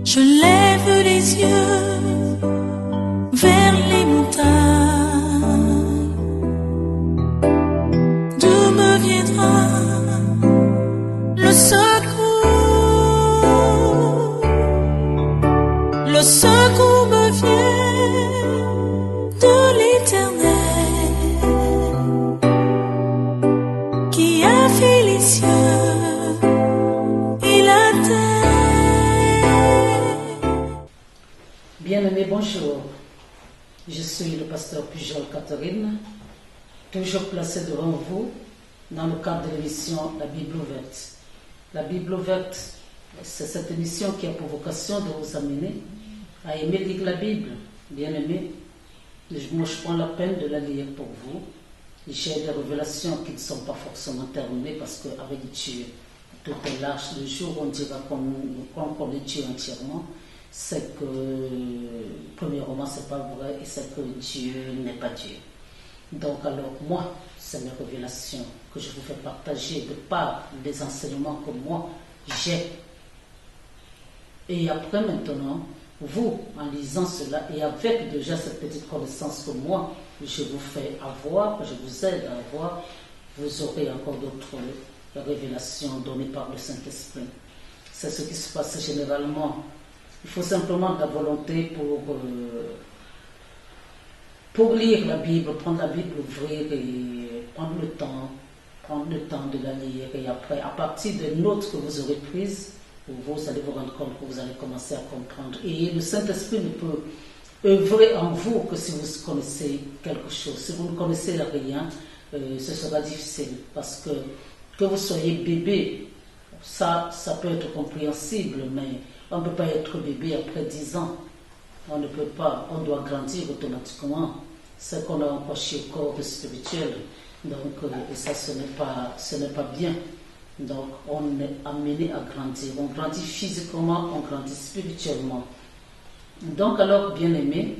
Je lève les yeux vers les montagnes. D'où me viendra le secours? Le secours me vient de l'Éternel, qui a fait les cieux et la terre. Bien-aimés, bonjour. Je suis le pasteur Pujol Catherine, toujours placé devant vous dans le cadre de l'émission La Bible ouverte. La Bible ouverte, c'est cette émission qui a pour vocation de vous amener à aimer lire la Bible. Bien-aimés, moi je prends la peine de la lire pour vous. J'ai des révélations qui ne sont pas forcément terminées parce qu'avec Dieu, tout est large. Le jour où on dira qu'on connaît Dieu entièrement, c'est que, premièrement, c'est pas vrai et c'est que Dieu n'est pas Dieu. Donc, alors, moi, c'est mes révélations que je vous fais partager de par les enseignements que moi j'ai. Et après, maintenant, vous, en lisant cela et avec déjà cette petite connaissance que moi, je vous fais avoir, que je vous aide à avoir, vous aurez encore d'autres révélations données par le Saint-Esprit. C'est ce qui se passe généralement. Il faut simplement de la volonté pour lire la Bible, prendre la Bible, ouvrir et prendre le temps de la lire. Et après, à partir des notes que vous aurez prises, vous allez vous rendre compte que vous allez commencer à comprendre. Et le Saint-Esprit ne peut œuvrer en vous que si vous connaissez quelque chose. Si vous ne connaissez rien, ce sera difficile. Parce que vous soyez bébé, ça peut être compréhensible, mais on ne peut pas être bébé après 10 ans. On ne peut pas, on doit grandir automatiquement. C'est qu'on a empoché au corps spirituel. Donc, et ça, ce n'est pas bien. Donc, on est amené à grandir. On grandit physiquement, on grandit spirituellement. Donc, alors, bien-aimés,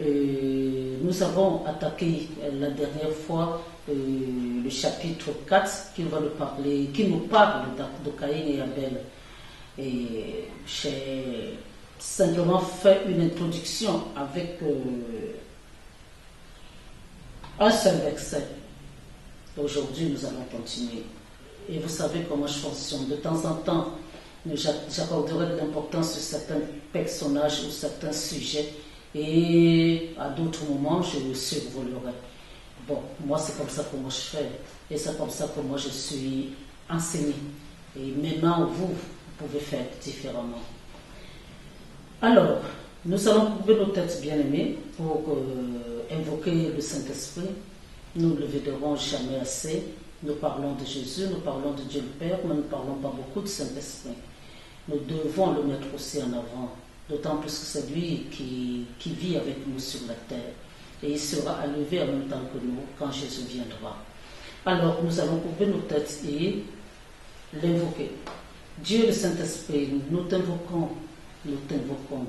nous avons attaqué la dernière fois le chapitre 4 qui nous parle de Caïn et Abel. Et j'ai simplement fait une introduction avec un seul verset. Aujourd'hui, nous allons continuer. Et vous savez comment je fonctionne. De temps en temps, j'accorderai de l'importance sur certains personnages ou certains sujets. Et à d'autres moments, je le survolerai. Bon, moi, c'est comme ça que moi je fais. Et c'est comme ça que moi je suis enseigné. Et maintenant, vous pouvez faire différemment. Alors, nous allons couper nos têtes bien-aimées pour invoquer le Saint-Esprit. Nous ne le verrons jamais assez. Nous parlons de Jésus, nous parlons de Dieu le Père, mais nous ne parlons pas beaucoup du Saint-Esprit. Nous devons le mettre aussi en avant, d'autant plus que c'est lui qui vit avec nous sur la terre. Et il sera élevé en même temps que nous quand Jésus viendra. Alors, nous allons couper nos têtes et l'invoquer. Dieu le Saint-Esprit, nous t'invoquons,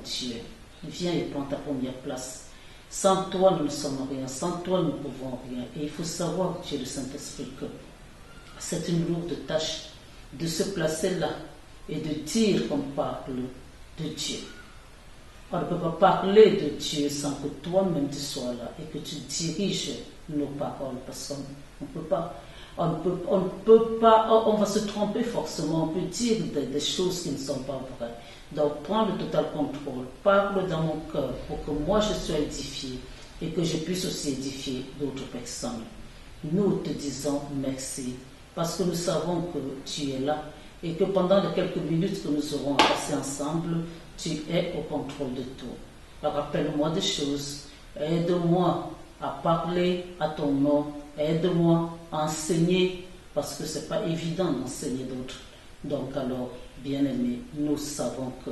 Dieu. Viens et prends ta première place. Sans toi, nous ne sommes rien. Sans toi, nous ne pouvons rien. Et il faut savoir, Dieu le Saint-Esprit, que c'est une lourde tâche de se placer là et de dire qu'on parle de Dieu. On ne peut pas parler de Dieu sans que toi-même tu sois là et que tu diriges nos paroles, parce qu'on ne peut pas. On va se tromper forcément, on peut dire des choses qui ne sont pas vraies. Donc prends le total contrôle, parle dans mon cœur pour que moi je sois édifié et que je puisse aussi édifier d'autres personnes. Nous te disons merci parce que nous savons que tu es là et que pendant les quelques minutes que nous aurons passé ensemble, tu es au contrôle de tout. Rappelle-moi des choses, aide-moi à parler à ton nom, aide-moi à enseigner, parce que ce n'est pas évident d'enseigner d'autres. Donc alors, bien-aimé, nous savons que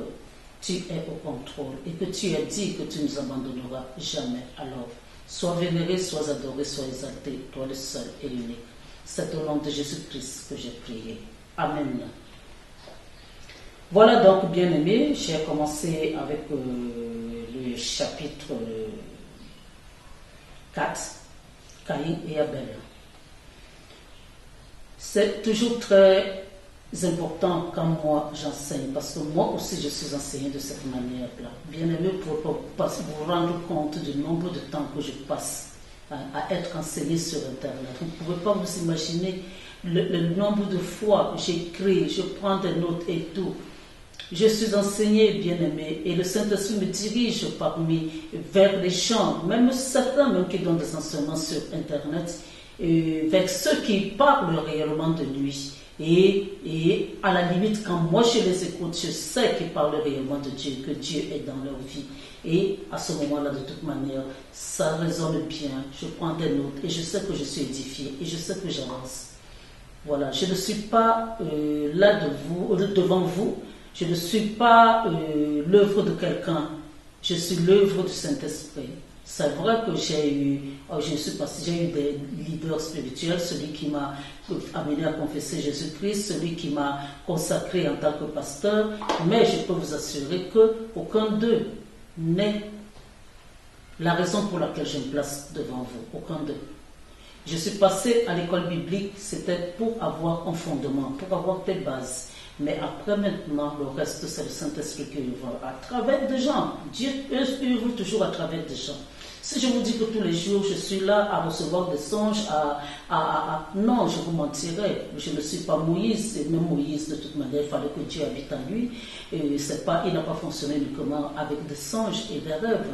tu es au contrôle et que tu as dit que tu ne nous abandonneras jamais. Alors, sois vénéré, sois adoré, sois exalté, toi le seul et l'unique. C'est au nom de Jésus-Christ que j'ai prié. Amen. Voilà donc, bien-aimé, j'ai commencé avec le chapitre 4, Caïn et Abel. C'est toujours très important quand moi j'enseigne, parce que moi aussi je suis enseignée de cette manière-là. Bien aimé, pour vous rendre compte du nombre de temps que je passe à être enseigné sur Internet. Vous ne pouvez pas vous imaginer le nombre de fois j'écris, je prends des notes et tout. Je suis enseignée, bien-aimé, et le Saint-Esprit me dirige vers les gens, même certains même qui donnent des enseignements sur Internet, vers ceux qui parlent réellement de lui. Et à la limite, quand moi je les écoute, je sais qu'ils parlent réellement de Dieu, que Dieu est dans leur vie. Et à ce moment-là, de toute manière, ça résonne bien. Je prends des notes et je sais que je suis édifiée et je sais que j'avance. Voilà, je ne suis pas devant vous. Je ne suis pas l'œuvre de quelqu'un, je suis l'œuvre du Saint-Esprit. C'est vrai que j'ai eu des leaders spirituels, celui qui m'a amené à confesser Jésus-Christ, celui qui m'a consacré en tant que pasteur, mais je peux vous assurer qu'aucun d'eux n'est la raison pour laquelle je me place devant vous, aucun d'eux. Je suis passé à l'école biblique, c'était pour avoir un fondement, pour avoir des bases. Mais après maintenant, le reste, c'est le Saint-Esprit qui œuvre à travers des gens. Dieu œuvre toujours à travers des gens. Si je vous dis que tous les jours, je suis là à recevoir des songes, non, je vous mentirais. Je ne suis pas Moïse, et même Moïse, de toute manière, il fallait que Dieu habite en lui. Et il n'a pas fonctionné uniquement avec des songes et des rêves.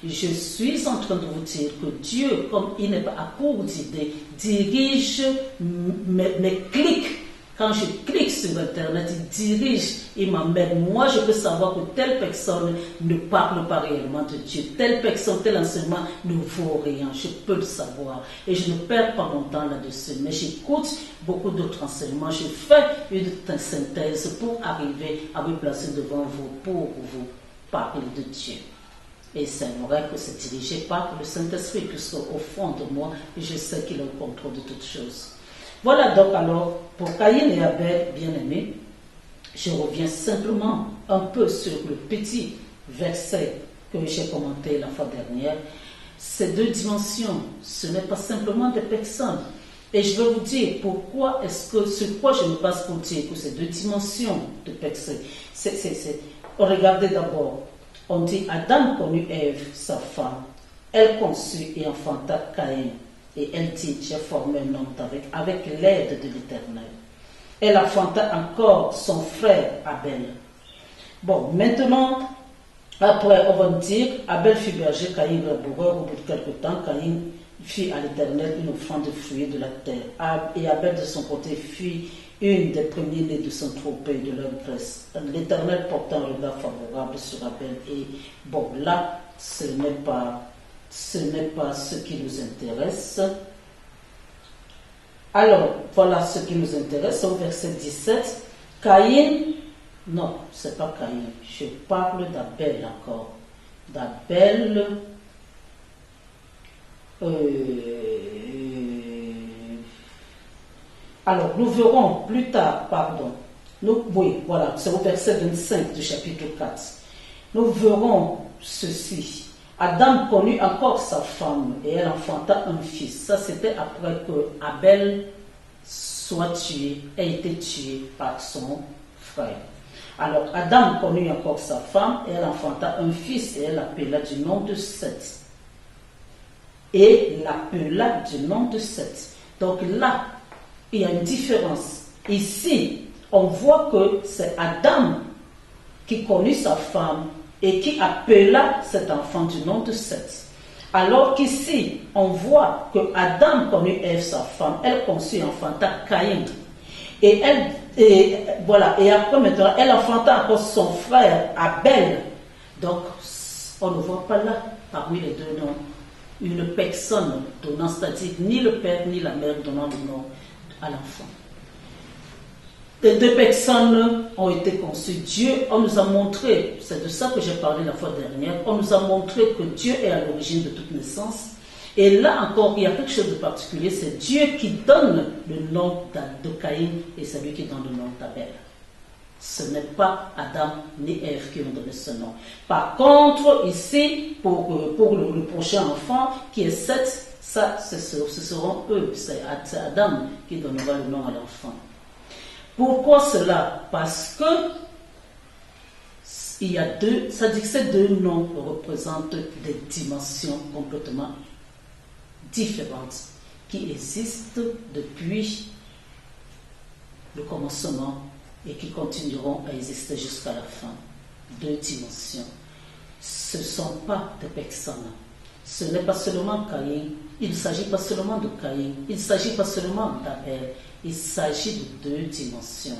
Je suis en train de vous dire que Dieu, comme il n'est pas à court d'idées, dirige mes clics. Quand je clique sur Internet, il dirige, il m'amène. Moi, je peux savoir que telle personne ne parle pas réellement de Dieu. Telle personne, tel enseignement ne vaut rien. Je peux le savoir. Et je ne perds pas mon temps là-dessus. Mais j'écoute beaucoup d'autres enseignements. Je fais une synthèse pour arriver à me placer devant vous, pour vous parler de Dieu. Et c'est vrai que c'est dirigé par le Saint-Esprit, puisque au fond de moi, je sais qu'il a le contrôle de toutes choses. Voilà donc alors, pour Caïn et Abel, bien-aimés, je reviens simplement un peu sur le petit verset que j'ai commenté la fois dernière. Ces deux dimensions, ce n'est pas simplement des personnes. Et je vais vous dire pourquoi sur quoi je me base pour dire que ces deux dimensions de personnes. Regardez d'abord, on dit Adam connut Ève, sa femme, elle conçut et enfanta Caïn. Et elle dit, j'ai formé un homme avec l'aide de l'Éternel. Elle enfanta encore son frère Abel. Bon, maintenant, après, on va dire, Abel fut berger, Caïn laboureur. Au bout de quelque temps, Caïn fit à l'Éternel une offrande de fruits de la terre. Et Abel, de son côté, fit une des premiers-nés de son troupeau et de leur graisse. L'Éternel porta un regard favorable sur Abel. Et bon, là, ce n'est pas ce qui nous intéresse. Alors, voilà ce qui nous intéresse au verset 17. Caïn, non, c'est pas Caïn, je parle d'Abel encore. D'Abel, alors, nous verrons plus tard, oui, voilà, c'est au verset 25 du chapitre 4. Nous verrons ceci. Adam connut encore sa femme et elle enfanta un fils. Ça, c'était après que Abel ait été tué par son frère. Alors, Adam connut encore sa femme et elle enfanta un fils et elle l'appela du nom de Seth. Donc là, il y a une différence. Ici, on voit que c'est Adam qui connut sa femme et qui appela cet enfant du nom de Seth. Alors qu'ici, on voit que Adam connut Ève, sa femme, elle conçut et enfanta Caïn. Et après maintenant, elle enfanta encore son frère Abel. Donc, on ne voit pas là, parmi les deux noms, une personne donnant, c'est-à-dire ni le père ni la mère donnant le nom à l'enfant. Les deux personnes ont été conçues. Dieu, on nous a montré, c'est de ça que j'ai parlé la fois dernière, on nous a montré que Dieu est à l'origine de toute naissance. Et là encore, il y a quelque chose de particulier, c'est Dieu qui donne le nom de Caïn et c'est lui qui donne le nom d'Abel. Ce n'est pas Adam ni Ève qui ont donné ce nom. Par contre, ici, pour le prochain enfant, qui est Seth, ça, ce seront eux. C'est Adam qui donnera le nom à l'enfant. Pourquoi cela? Parce que il y a ça dit que ces deux noms représentent des dimensions complètement différentes qui existent depuis le commencement et qui continueront à exister jusqu'à la fin. Deux dimensions. Ce ne sont pas des personnes. Ce n'est pas seulement Caïn. Il ne s'agit pas seulement de Caïn. Il ne s'agit pas seulement d'Abel. Il s'agit de deux dimensions.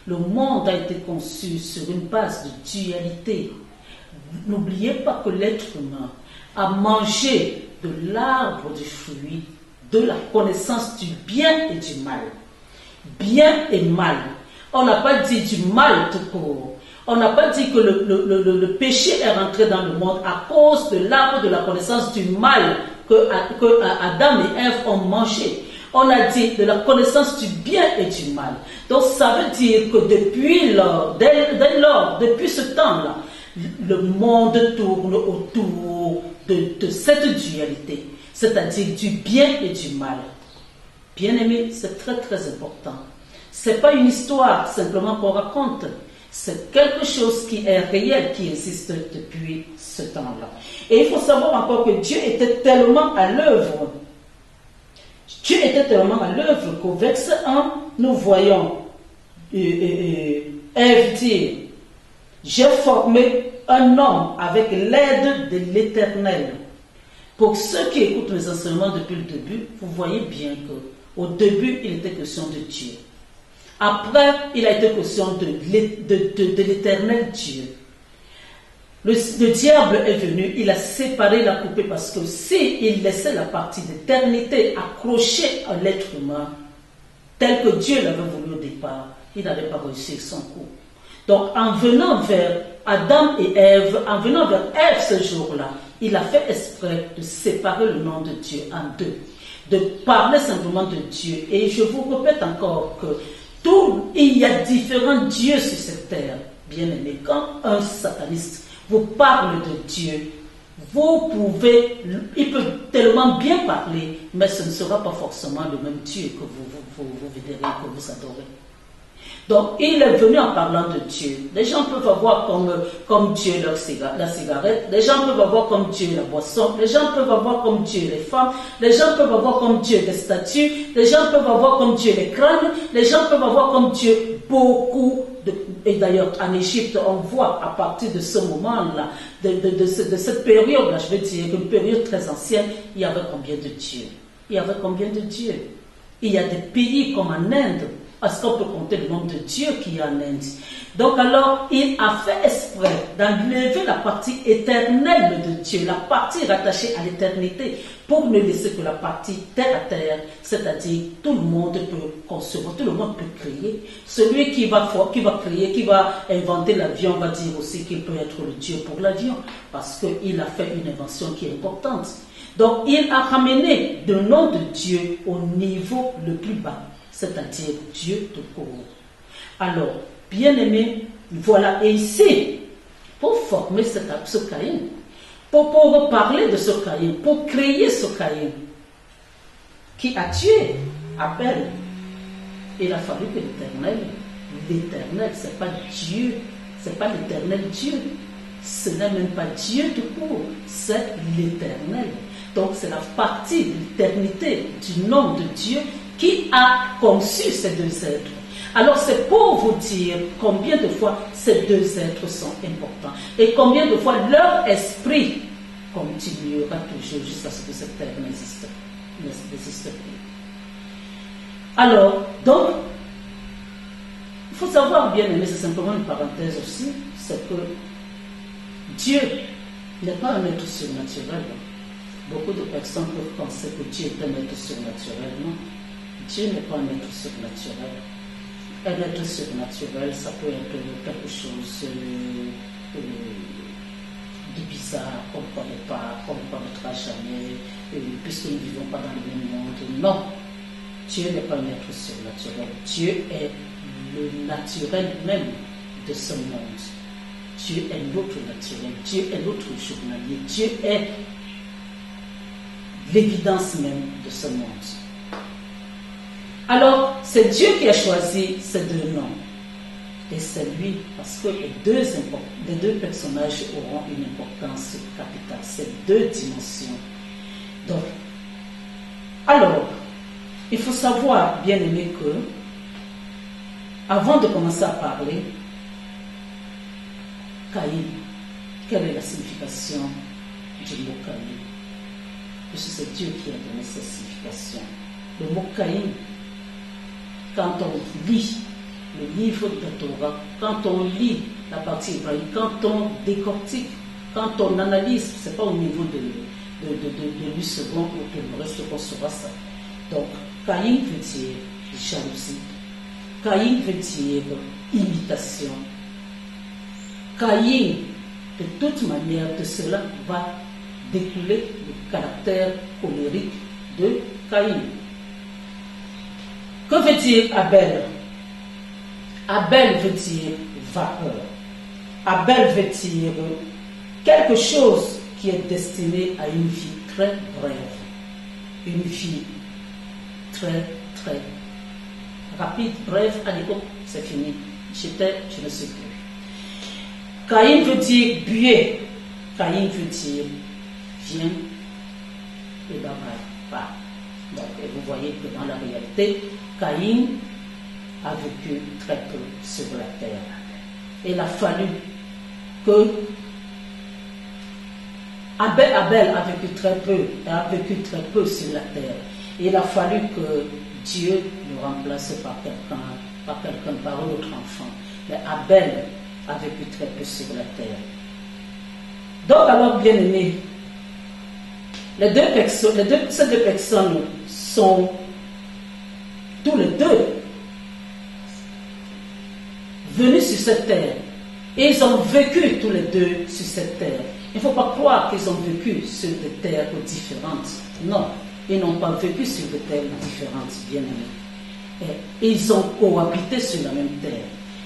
Le monde a été conçu sur une base de dualité. N'oubliez pas que l'être humain a mangé de l'arbre du fruit de la connaissance du bien et du mal. Bien et mal. On n'a pas dit du mal tout court. On n'a pas dit que le péché est rentré dans le monde à cause de l'arbre de la connaissance du mal que Adam et Ève ont mangé. On a dit de la connaissance du bien et du mal. Donc ça veut dire que depuis ce temps-là, le monde tourne autour de cette dualité, c'est-à-dire du bien et du mal. Bien aimé, c'est très très important. C'est pas une histoire simplement qu'on raconte. C'est quelque chose qui est réel, qui existe depuis ce temps-là. Et il faut savoir encore que Dieu était tellement à l'œuvre. Dieu était tellement à l'œuvre qu'au verset 1, nous voyons Ève dire: j'ai formé un homme avec l'aide de l'Éternel. Pour ceux qui écoutent mes enseignements depuis le début, vous voyez bien qu'au début, il était question de Dieu. Après, il a été question de l'Éternel Dieu. Le diable est venu, il a séparé la coupée parce que s'il laissait la partie d'éternité accrochée à l'être humain, tel que Dieu l'avait voulu au départ, il n'allait pas réussir son coup. Donc en venant vers Adam et Ève, en venant vers Ève ce jour-là, il a fait exprès de séparer le nom de Dieu en deux, de parler simplement de Dieu. Et je vous répète encore que il y a différents dieux sur cette terre, bien aimé. Quand un sataniste vous parle de Dieu, il peut tellement bien parler, mais ce ne sera pas forcément le même Dieu que vous verrez, que vous adorez. Donc, il est venu en parlant de Dieu. Les gens peuvent avoir comme Dieu la cigarette, les gens peuvent avoir comme Dieu la boisson, les gens peuvent avoir comme Dieu les femmes, les gens peuvent avoir comme Dieu des statues, les gens peuvent avoir comme Dieu les crânes, les gens peuvent avoir comme Dieu beaucoup et d'ailleurs en Égypte, on voit à partir de ce moment-là, de cette période-là, je veux dire, une période très ancienne, il y avait combien de dieux? Il y avait combien de dieux? Il y a des pays comme en Inde. Est-ce qu'on peut compter le nombre de dieux qu'il y a en Inde? Donc alors, il a fait exprès d'enlever la partie éternelle de Dieu, la partie rattachée à l'éternité, pour ne laisser que la partie terre à terre, c'est-à-dire tout le monde peut concevoir, tout le monde peut créer. Celui qui va créer, qui va inventer l'avion, va dire aussi qu'il peut être le Dieu pour l'avion, parce qu'il a fait une invention qui est importante. Donc il a ramené le nom de Dieu au niveau le plus bas, c'est-à-dire Dieu tout court. Alors, bien aimé, voilà, et ici, pour former ce Caïn, pour parler de ce Caïn, pour créer ce Caïn, qui a tué Abel, il a fallu que l'éternel, c'est pas Dieu, c'est pas l'éternel Dieu, ce n'est même pas Dieu tout court, c'est l'éternel. Donc c'est la partie de l'éternité du nom de Dieu qui a conçu ces deux êtres. Alors c'est pour vous dire combien de fois ces deux êtres sont importants et combien de fois leur esprit continuera toujours jusqu'à ce que cette terre n'existe plus. Alors, donc, il faut savoir bien aimer, c'est simplement une parenthèse aussi, c'est que Dieu n'est pas un être surnaturel. Beaucoup de personnes peuvent penser que Dieu est un être surnaturel. Non, Dieu n'est pas un être surnaturel. Un être surnaturel, ça peut être quelque chose de bizarre, qu'on ne connaît pas, qu'on ne connaîtra jamais, puisque nous ne vivons pas dans le même monde. Non, Dieu n'est pas un être surnaturel. Dieu est le naturel même. de ce monde. Dieu est l'autre naturel, Dieu est l'autre journalier, Dieu est l'évidence même de ce monde. Alors, c'est Dieu qui a choisi ces deux noms. Et c'est lui, parce que les deux personnages auront une importance capitale, ces deux dimensions. Donc, alors, il faut savoir, bien aimé, que, avant de commencer à parler, Caïn, quelle est la signification du mot Caïn? Parce que c'est Dieu qui a donné cette signification. Le mot Caïn, quand on lit le livre de Torah, quand on lit la partie hébraïque, quand on décortique, quand on analyse, ce n'est pas au niveau de 8 secondes pour que le reste qu'on saura ça. Donc, Caïn veut dire jalousie. Caïn veut dire imitation. Caïn, de toute manière, de cela va découler le caractère colérique de Caïn. Que veut dire Abel? Abel veut dire vapeur. Abel veut dire quelque chose qui est destiné à une vie très brève. Une vie très, très rapide, brève, allez hop, c'est fini. Je ne sais plus. Caïn veut dire buer. Caïn veut dire viens et bye bye. Donc, vous voyez que dans la réalité, Caïn a vécu très peu sur la terre. Il a fallu que Abel a vécu très peu sur la terre. Il a fallu que Dieu le remplace par un autre enfant. Mais Abel a vécu très peu sur la terre. Donc alors, bien aimés, ces deux personnes sont tous les deux venus sur cette terre. Et ils ont vécu tous les deux sur cette terre. Il ne faut pas croire qu'ils ont vécu sur des terres différentes. Non, ils n'ont pas vécu sur des terres différentes, bien aimés. Ils ont cohabité sur la même terre.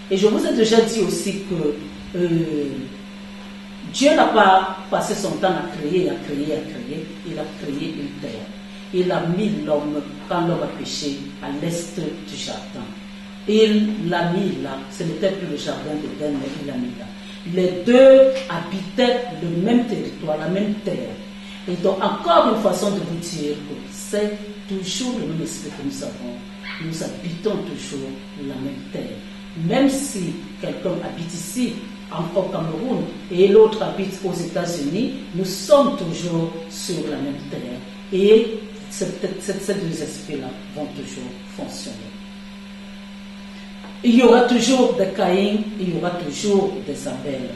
Et je vous ai déjà dit aussi que Dieu n'a pas passé son temps à créer. Il a créé une terre. Il a mis l'homme, quand l'homme a péché, à l'est du jardin. Il l'a mis là. Ce n'était plus le jardin d'Éden, mais il l'a mis là. Les deux habitaient le même territoire, la même terre. Et donc, encore une façon de vous dire que c'est toujours le même esprit que nous avons. Nous habitons toujours la même terre. Même si quelqu'un habite ici, au Cameroun, et l'autre habite aux États-Unis, nous sommes toujours sur la même terre. Et ces deux esprits-là vont toujours fonctionner. Il y aura toujours des Caïn, il y aura toujours des Abel.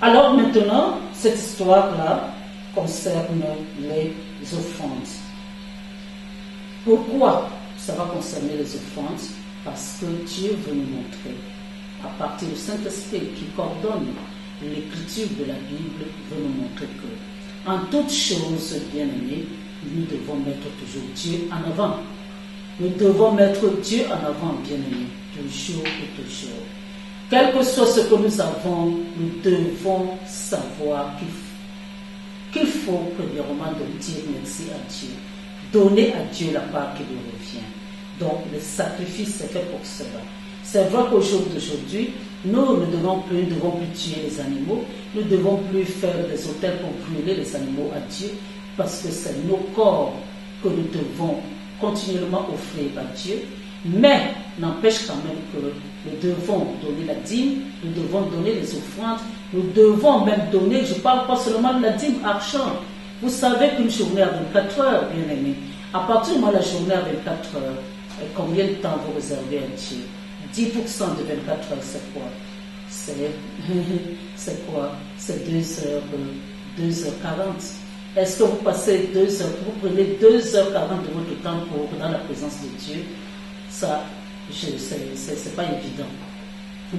Alors maintenant, cette histoire-là concerne les offrandes. Pourquoi ça va concerner les offrandes? Parce que Dieu veut nous montrer, à partir du Saint-Esprit qui coordonne l'écriture de la Bible, veut nous montrer que, en toutes choses, bien-aimés, nous devons mettre toujours Dieu en avant. Nous devons mettre Dieu en avant, bien-aimés, toujours et toujours. Quel que soit ce que nous avons, nous devons savoir qu'il faut premièrement dire merci à Dieu. Donner à Dieu la part qui lui revient. Donc, le sacrifice est fait pour cela. C'est vrai qu'au jour d'aujourd'hui, nous ne devons plus tuer les animaux, nous ne devons plus faire des autels pour brûler les animaux à Dieu, parce que c'est nos corps que nous devons continuellement offrir à Dieu, mais n'empêche quand même que nous devons donner la dîme, nous devons donner les offrandes, nous devons même donner, je ne parle pas seulement de la dîme, argent. Vous savez qu'une journée à 24 heures, bien aimé, à partir du moment où la journée à 24 heures, combien de temps vous réservez à Dieu? 10% de 24 heures, c'est quoi? C'est quoi? C'est 2h40. Est-ce que vous passez 2 heures, vous prenez 2h40 de votre temps pour dans la présence de Dieu? Ça, c'est pas évident.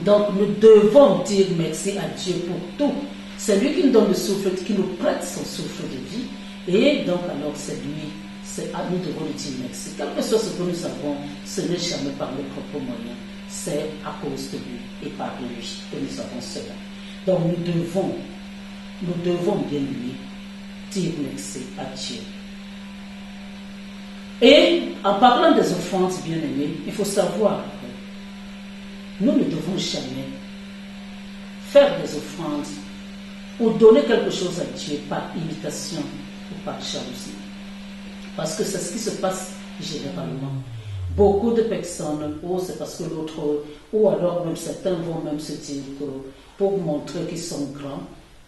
Donc, nous devons dire merci à Dieu pour tout. C'est lui qui nous donne le souffle, qui nous prête son souffle de vie. Et donc, alors, c'est lui. C'est à nous devons lui dire merci. Quel que soit ce que nous savons, ce n'est jamais par nos propres moyens. c'est à cause de lui et par lui que nous avons cela. Donc nous devons bien lui dire merci à Dieu. Et en parlant des offrandes, bien aimés, il faut savoir que nous ne devons jamais faire des offrandes ou donner quelque chose à Dieu par imitation ou par jalousie. Parce que c'est ce qui se passe généralement. Beaucoup de personnes, ou c'est parce que l'autre, ou alors même certains vont même se dire que pour montrer qu'ils sont grands,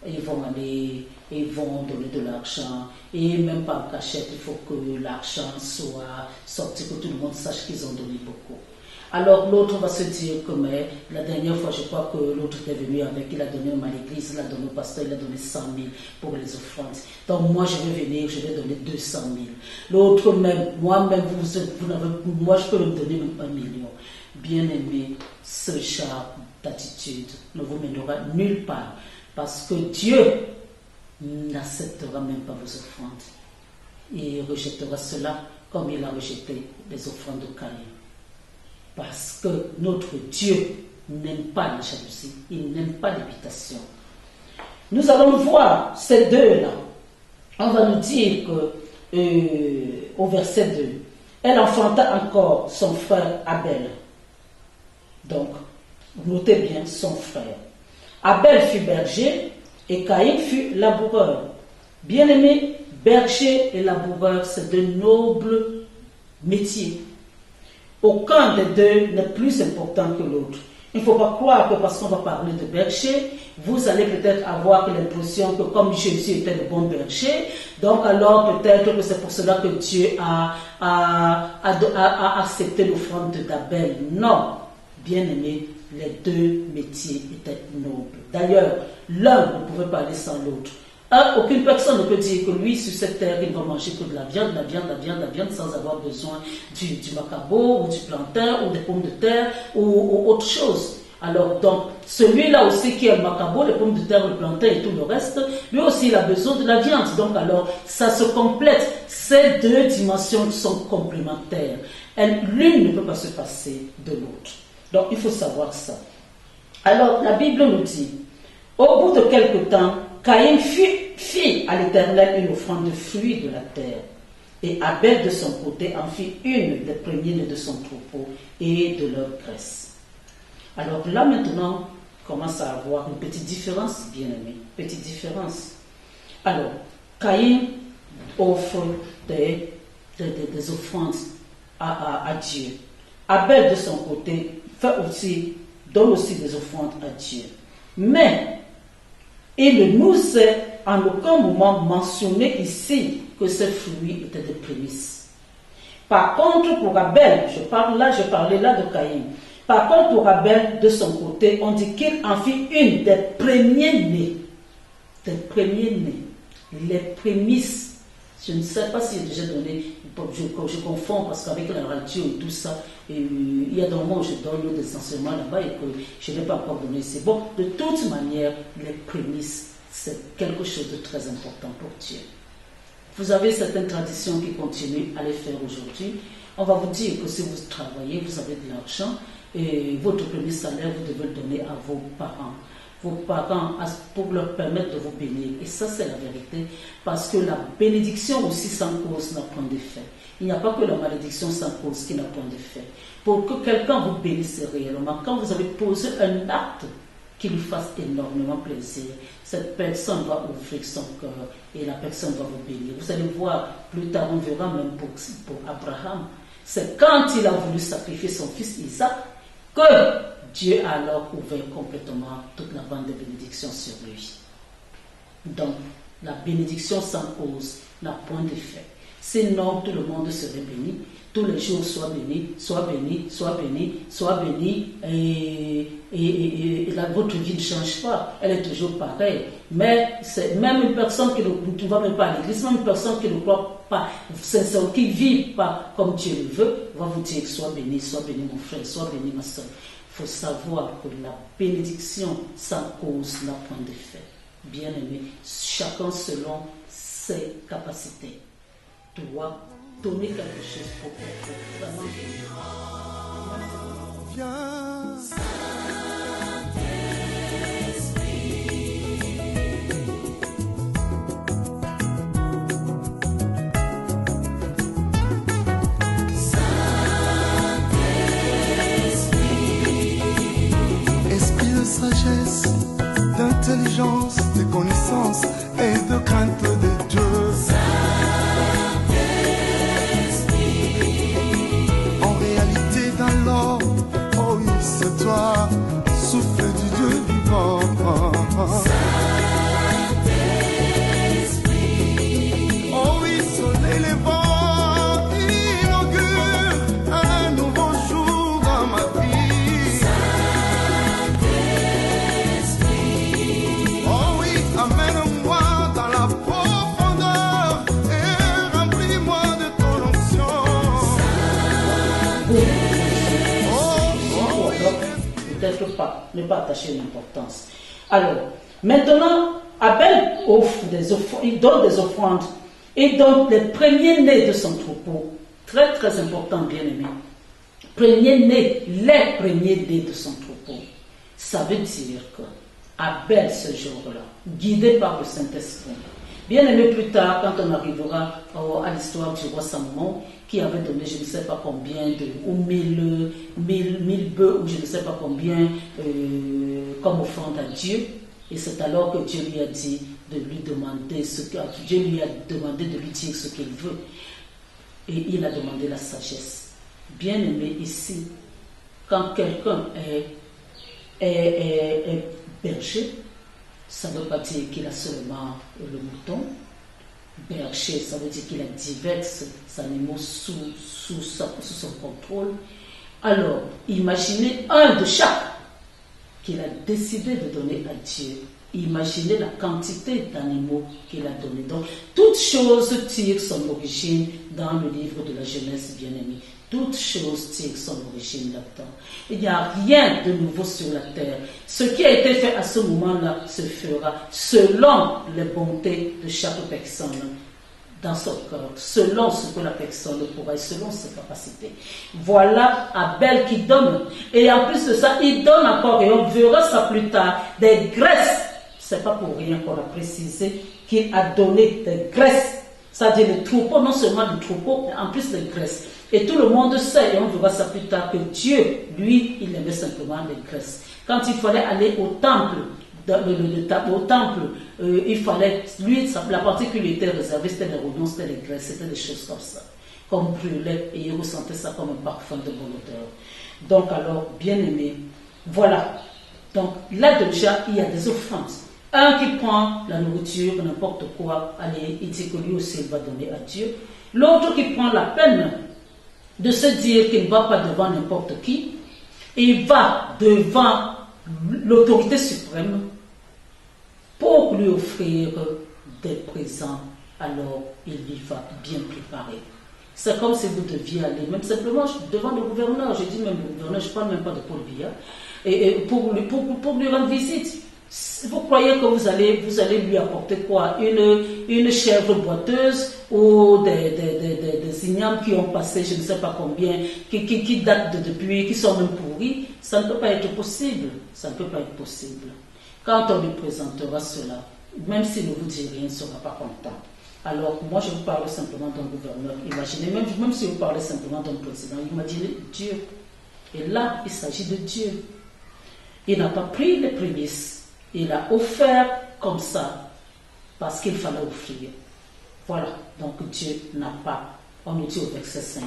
ils vont aller, ils vont donner de l'argent, et même par cachette, il faut que l'argent soit sorti, que tout le monde sache qu'ils ont donné beaucoup. Alors l'autre va se dire que mais la dernière fois, je crois que l'autre est venu avec, il a donné à l'église, il a donné au pasteur, il a donné 100 000 pour les offrandes. Donc moi je vais venir, je vais donner 200 000. L'autre même, moi-même, moi je peux me donner même 1 million. Bien aimé, ce genre d'attitude ne vous mènera nulle part. Parce que Dieu n'acceptera même pas vos offrandes. Il rejettera cela comme il a rejeté les offrandes de Caïn. Parce que notre Dieu n'aime pas la jalousie, il n'aime pas l'imitation. Nous allons voir ces deux-là. On va nous dire que, au verset 2, elle enfanta encore son frère Abel. Donc, notez bien son frère. Abel fut berger et Caïn fut laboureur. Bien-aimé, berger et laboureur, c'est de nobles métiers. Aucun des deux n'est plus important que l'autre. Il ne faut pas croire que parce qu'on va parler de berger, vous allez peut-être avoir l'impression que comme Jésus était le bon berger, donc alors peut-être que c'est pour cela que Dieu a accepté l'offrande d'Abel. Non, bien aimé, les deux métiers étaient nobles. D'ailleurs, l'un ne pouvait pas aller sans l'autre. Aucune personne ne peut dire que lui, sur cette terre, il va manger que de la viande, sans avoir besoin du macabo, ou du plantain, ou des pommes de terre, ou autre chose. Alors, donc, celui-là aussi qui a le macabo, les pommes de terre, le plantain et tout le reste, lui aussi, il a besoin de la viande. Donc, alors, ça se complète. Ces deux dimensions sont complémentaires. L'une ne peut pas se passer de l'autre. Donc, il faut savoir ça. Alors, la Bible nous dit, au bout de quelque temps, Caïn fit à l'Éternel une offrande de fruits de la terre. Et Abel, de son côté, en fit une des premiers de son troupeau et de leur graisse. Alors là, maintenant, commence à avoir une petite différence, bien aimé. Petite différence. Alors, Caïn offre des offrandes à Dieu. Abel, de son côté, donne aussi des offrandes à Dieu. Mais il ne nous est en aucun moment mentionné ici que ces fruits étaient des prémices. Par contre, pour Abel, je parlais là de Caïn. Par contre, pour Abel, de son côté, on dit qu'il en fit une des premiers-nés. Des premiers-nés. Les prémices. Je ne sais pas si j'ai déjà donné, je confonds parce qu'avec la radio et tout ça, il y a des moments où je donne des enseignements là-bas et que je n'ai pas encore donné. C'est bon. De toute manière, les prémices, c'est quelque chose de très important pour Dieu. Vous avez certaines traditions qui continuent à les faire aujourd'hui. On va vous dire que si vous travaillez, vous avez de l'argent et votre premier salaire, vous devez le donner à vos parents. Vos parents pour leur permettre de vous bénir. Et ça, c'est la vérité. Parce que la bénédiction aussi sans cause n'a point d'effet. Il n'y a pas que la malédiction sans cause qui n'a point d'effet. Pour que quelqu'un vous bénisse réellement, quand vous avez posé un acte qui lui fasse énormément plaisir, cette personne va ouvrir son cœur et la personne va vous bénir. Vous allez voir, plus tard, on verra même pour Abraham. C'est quand il a voulu sacrifier son fils Isaac que Dieu a alors ouvert complètement toute la bande de bénédictions sur lui. Donc, la bénédiction sans cause n'a point d'effet. Sinon, tout le monde serait béni. Tous les jours, soit béni, soit béni, soit béni, soit béni. Et votre vie ne change pas. Elle est toujours pareille. Mais c'est même une personne qui ne va même pas à l'église, même une personne qui ne croit pas, sincèrement, qui ne vit pas comme Dieu le veut, va vous dire soit béni mon frère, soit béni ma soeur. Il faut savoir que la bénédiction sans cause n'a point d'effet. Bien aimé, chacun selon ses capacités doit donner quelque chose pour être vraiment béni. Esprit de sagesse, d'intelligence, de connaissance et de crainte de Dieu. En réalité, dans l'homme, oh oui, c'est toi, souffle du Dieu vivant. Oh oui, soleil levant, inaugure un nouveau jour dans ma vie. Oh oui, amène-moi dans la profondeur et remplis-moi de ton onction. Peut-être pas, ne pas attacher l'importance. Alors, maintenant, Abel offre des offrandes, il donne des offrandes, il donne les premiers-nés de son troupeau. Très très important, bien aimé. Premiers-nés, les premiers-nés de son troupeau. Ça veut dire que Abel, ce jour-là, guidé par le Saint-Esprit, bien aimé plus tard, quand on arrivera à l'histoire du roi Salomon, qui avait donné je ne sais pas combien ou 1000 bœufs ou je ne sais pas combien comme offrande à Dieu. Et c'est alors que Dieu lui a dit de lui demander Dieu lui a demandé de lui dire ce qu'il veut. Et il a demandé la sagesse. Bien aimé ici, quand quelqu'un est berger, ça ne veut pas dire qu'il a seulement le mouton. Berger, ça veut dire qu'il a divers animaux sous son contrôle. Alors, imaginez un de chaque qu'il a décidé de donner à Dieu. Imaginez la quantité d'animaux qu'il a donné. Donc, toute chose tire son origine dans le livre de la Genèse, bien-aimé. Toute chose tire son origine là-dedans. Il n'y a rien de nouveau sur la terre. Ce qui a été fait à ce moment-là se fera selon les bontés de chaque personne dans son cœur, selon ce que la personne pourra et selon ses capacités. Voilà Abel qui donne. Et en plus de ça, il donne encore, et on verra ça plus tard, des graisses. C'est pas pour rien qu'on a précisé qu'il a donné des graisses. C'est-à-dire le troupeau, non seulement le troupeau, mais en plus les graisses. Et tout le monde sait, et on verra ça plus tard, que Dieu, lui, il aimait simplement les graisses. Quand il fallait aller au temple, il fallait, lui, la partie qui lui était réservée, c'était les rognons, c'était les graisses, c'était des choses comme ça, comme brûlait, et il ressentait ça comme un parfum de bonne odeur. Donc alors, bien aimé, voilà. Donc là déjà, il y a des offrandes. Un qui prend la nourriture, n'importe quoi, allez, il dit que lui aussi il va donner à Dieu. L'autre qui prend la peine de se dire qu'il ne va pas devant n'importe qui, il va devant l'autorité suprême pour lui offrir des présents, alors il y va bien préparé. C'est comme si vous deviez aller, même simplement devant le gouverneur, je dis même le gouverneur, je ne parle même pas de Paul Biya, et pour lui rendre visite. Vous croyez que vous allez lui apporter quoi? Une chèvre boiteuse ou des ignames qui ont passé je ne sais pas combien, qui datent depuis, qui sont même pourris? Ça ne peut pas être possible. Ça ne peut pas être possible. Quand on lui présentera cela, même s'il ne vous dit rien, il ne sera pas content. Alors, moi, je vous parle simplement d'un gouverneur. Imaginez, même si vous parlez simplement d'un président, imaginez Dieu. Et là, il s'agit de Dieu. Il n'a pas pris les prémices. Il a offert comme ça, parce qu'il fallait offrir. Voilà, donc Dieu n'a pas, on nous dit au verset 5,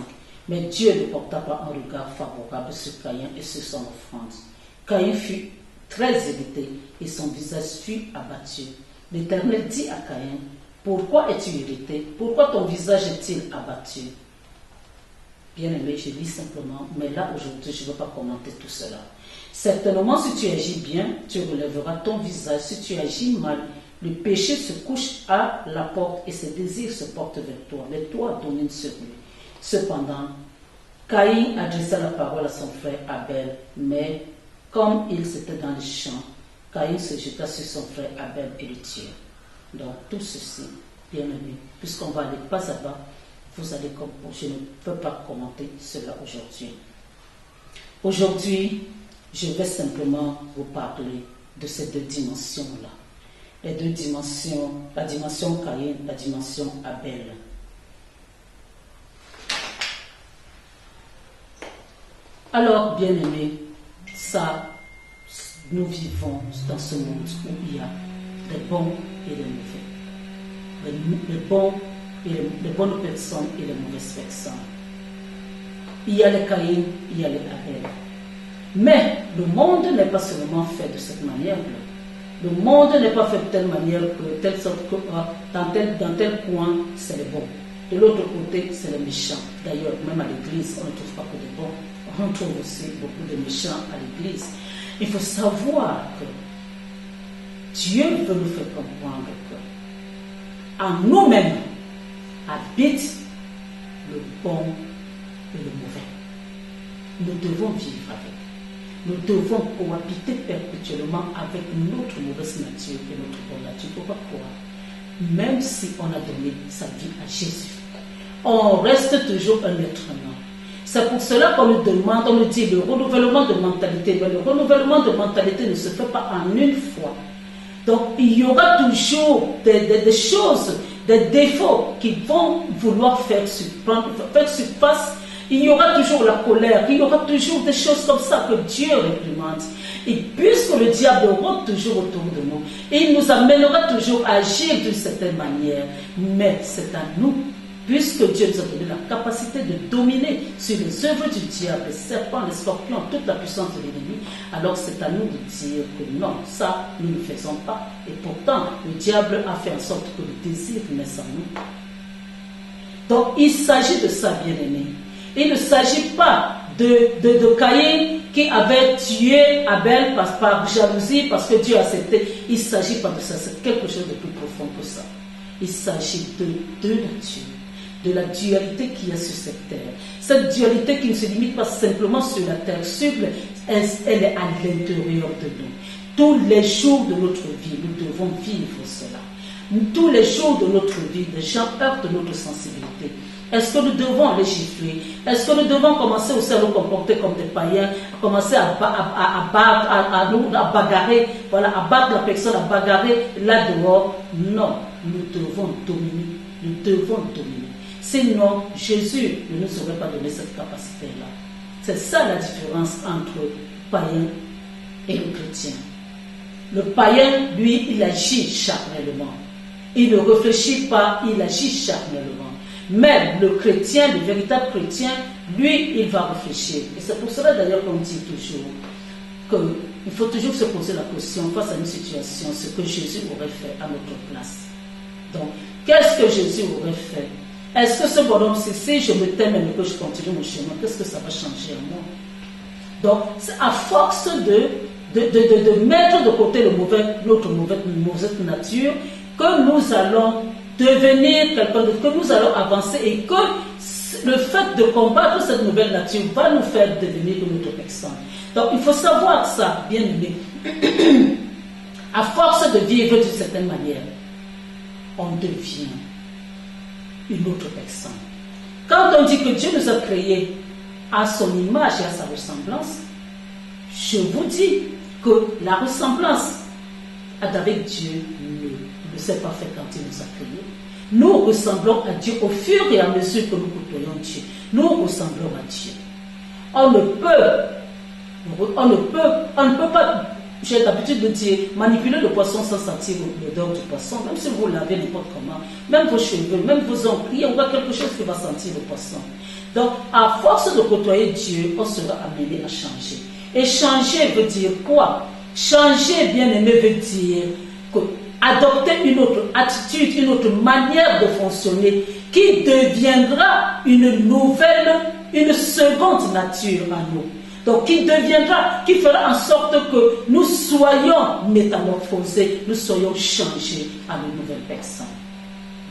mais Dieu ne porta pas un regard favorable sur Caïn et sur son offrande. Caïn fut très irrité et son visage fut abattu. L'Éternel dit à Caïn, pourquoi es-tu irrité? Pourquoi ton visage est-il abattu? Bien aimé, je lis simplement, mais là aujourd'hui je ne veux pas commenter tout cela. Certainement, si tu agis bien, tu relèveras ton visage. Si tu agis mal, le péché se couche à la porte et ses désirs se portent vers toi. Mais toi, domine sur lui. Cependant, Caïn adressa la parole à son frère Abel, mais comme il s'était dans les champs, Caïn se jeta sur son frère Abel et le tua. Donc, tout ceci, bien aimé, puisqu'on va aller pas à bas, vous allez comprendre. Je ne peux pas commenter cela aujourd'hui. Aujourd'hui, je vais simplement vous parler de ces deux dimensions-là. Les deux dimensions, la dimension Caïn, la dimension Abel. Alors, bien-aimés, ça, nous vivons dans ce monde où il y a des bons et des mauvais. Les bons et les bonnes personnes et les mauvaises personnes. Il y a les Caïn, il y a les Abel. Mais le monde n'est pas seulement fait de cette manière-là. Le monde n'est pas fait de telle manière que, telle sorte que dans tel coin, c'est les bons. De l'autre côté, c'est les méchants. D'ailleurs, même à l'église, on ne trouve pas que des bons. On trouve aussi beaucoup de méchants à l'église. Il faut savoir que Dieu veut nous faire comprendre que en nous-mêmes habite le bon et le mauvais. Nous devons vivre avec. Nous devons cohabiter perpétuellement avec notre mauvaise nature et notre bonne nature. Pourquoi? Même si on a donné sa vie à Jésus, on reste toujours un être humain. C'est pour cela qu'on nous demande, on nous dit le renouvellement de mentalité. Mais le renouvellement de mentalité ne se fait pas en une fois. Donc il y aura toujours des choses, des défauts qui vont vouloir faire surface. Il y aura toujours la colère, il y aura toujours des choses comme ça que Dieu réprimande. Et puisque le diable rôde toujours autour de nous, il nous amènera toujours à agir d'une certaine manière. Mais c'est à nous, puisque Dieu nous a donné la capacité de dominer sur les œuvres du diable, les serpents, les scorpions, toute la puissance de l'ennemi, alors c'est à nous de dire que non, ça, nous ne faisons pas. Et pourtant, le diable a fait en sorte que le désir naisse en nous. Donc, il s'agit de ça, bien-aimé. Il ne s'agit pas de Caïn qui avait tué Abel par jalousie parce que Dieu a accepté. Il ne s'agit pas de ça, c'est quelque chose de plus profond que ça. Il s'agit de deux natures, de la dualité qu'il y a sur cette terre. Cette dualité qui ne se limite pas simplement sur la terre, elle est à l'intérieur de nous. Tous les jours de notre vie, nous devons vivre cela. Tous les jours de notre vie, les gens heurtent notre sensibilité. Est-ce que nous devons les gifler? Est-ce que nous devons commencer aussi à nous comporter comme des païens, à commencer à bagarrer, voilà, à battre la personne, à bagarrer là dehors? Non, nous devons dominer. Nous devons dominer. Sinon, Jésus ne nous aurait pas donné cette capacité-là. C'est ça la différence entre le païen et le chrétien. Le païen, lui, il agit charnellement. Il ne réfléchit pas, il agit charnellement. Mais le chrétien, le véritable chrétien, lui, il va réfléchir. Et c'est pour cela d'ailleurs qu'on dit toujours qu'il faut toujours se poser la question face à une situation, ce que Jésus aurait fait à notre place. Donc, qu'est-ce que Jésus aurait fait? Est-ce que ce bonhomme, si je me t'aime et que je continue mon chemin, qu'est-ce que ça va changer en moi? Donc, c'est à force de mettre de côté notre mauvaise nature que nous allons devenir quelqu'un d'autre, que nous allons avancer et que le fait de combattre cette nouvelle nature va nous faire devenir une autre personne. Donc il faut savoir ça, bien aimé. À force de vivre d'une certaine manière, on devient une autre personne. Quand on dit que Dieu nous a créés à son image et à sa ressemblance, je vous dis que la ressemblance avec Dieu ne s'est pas faite quand il nous a créés. Nous ressemblons à Dieu au fur et à mesure que nous côtoyons Dieu. Nous ressemblons à Dieu. On ne peut pas, j'ai l'habitude de dire, manipuler le poisson sans sentir l'odeur du poisson, même si vous lavez n'importe comment, même vos cheveux, même vos ongles, il y aura quelque chose qui va sentir le poisson. Donc, à force de côtoyer Dieu, on sera amené à changer. Et changer veut dire quoi? Changer, bien aimé, veut dire que adopter une autre attitude, une autre manière de fonctionner qui deviendra une seconde nature à nous. Donc qui fera en sorte que nous soyons métamorphosés, nous soyons changés à une nouvelle personne.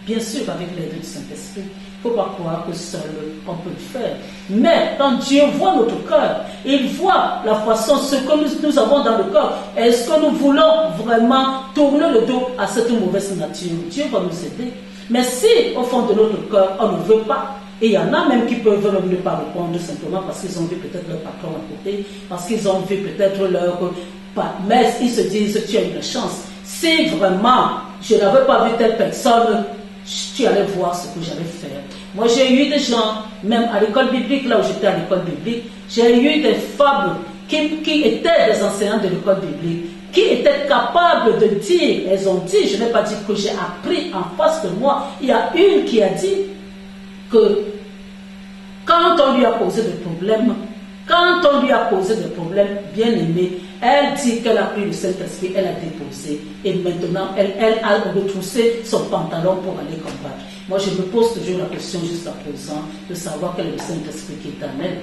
Bien sûr, avec l'aide du Saint-Esprit. Il ne faut pas croire que seul on peut le faire. Mais quand Dieu voit notre cœur, il voit la façon, ce que nous avons dans le cœur. Est-ce que nous voulons vraiment tourner le dos à cette mauvaise nature? Dieu va nous aider. Mais si au fond de notre cœur, on ne veut pas, Et il y en a même qui peuvent ne pas répondre simplement parce qu'ils ont vu peut-être leur patron à côté, parce qu'ils ont vu peut-être leur... Mais ils se disent, tu as eu la chance. Si vraiment je n'avais pas vu telle personne, tu allais voir ce que j'allais faire. Moi, j'ai eu des gens, même à l'école biblique, là où j'étais à l'école biblique, j'ai eu des femmes qui étaient des enseignants de l'école biblique, qui étaient capables de dire, elles ont dit, je n'ai pas dit que j'ai appris en face de moi, il y a une qui a dit que quand on lui a posé des problèmes, bien aimé, elle dit qu'elle a pris le Saint-Esprit, elle a déposé, et maintenant elle a retroussé son pantalon pour aller combattre. Moi, je me pose toujours la question jusqu'à présent de savoir quel est le Saint-Esprit qui est en elle.